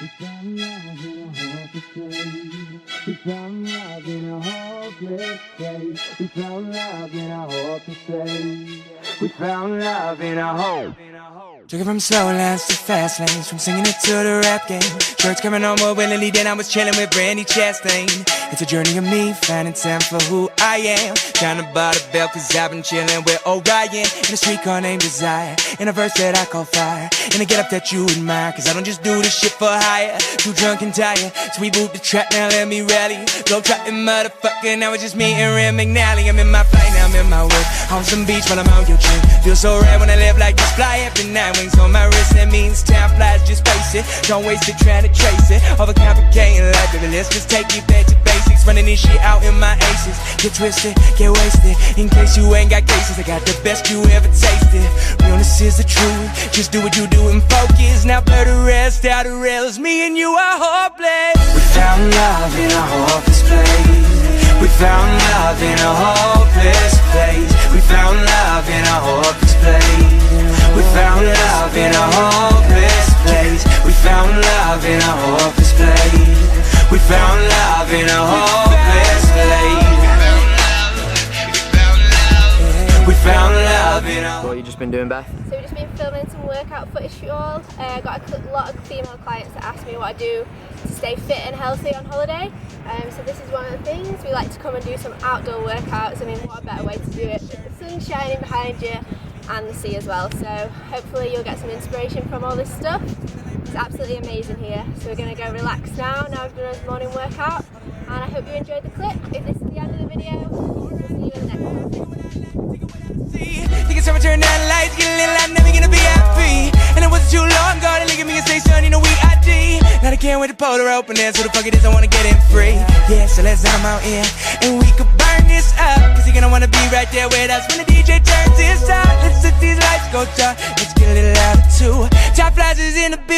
We found love in a hopeless place. We found love in a hopeless place. We found love in a hopeless place. We found love in a hope. Took it from slow lanes to fast lanes, from singing it to the rap game. Church coming on more willingly than I was chilling with Brandy Chastain. It's a journey of me finding time for who I am. Trying to buy the belt cause I've been chilling with Orion. In a street car named Desire, in a verse that I call fire. In a get up that you admire, cause I don't just do this shit for hire. Too drunk and tired, so we boot the track, now let me rally. Go trotting motherfucker, now it's just me and Rem McNally. I'm in my flight, now I'm in my whip, on some beach while I'm out your trip. Feel so rare when I live like this, fly every night. Wings on my wrist, that means time flies, just face it. Don't waste it trying to trace it, overcomplicating life, baby, let's just take it back to basics. Running this shit out in my aces, get twisted, get wasted. In case you ain't got cases, I got the best you ever tasted. Realness is the truth, just do what you do and focus. Now blur the rest out the rails, me and you are hopeless. We found love in a hopeless place. We found love in a hopeless place. We found love in a hopeless place. We found love in a hopeless place. We found love in a hopeless place. We found love in a hopeless place. We found love in a. What have you just been doing, Beth? So we've just been filming some workout footage for you all. Got a lot of female clients that ask me what I do to stay fit and healthy on holiday. So this is one of the things. We like to come and do some outdoor workouts. I mean, what a better way to do it with the sun shining behind you and the sea as well. So hopefully you'll get some inspiration from all this stuff. It's absolutely amazing here. So we're going to go relax now. Now we've done our morning workout. And I hope you enjoyed the clip. If this is the end of the video, we'll see you in the next one. Thinking someone turn down the lights, get a little out, never gonna be happy. And it wasn't too long ago to look at me and say, son, you know we ID. Now they can't wait to pull her open there, so the fuck it is, I wanna get it free. Yeah, so let's come out in, and we could burn this up. Cause you're gonna wanna be right there with us when the DJ turns this up. Let's let these lights go dark, let's get a little louder too. Top flies is in the building.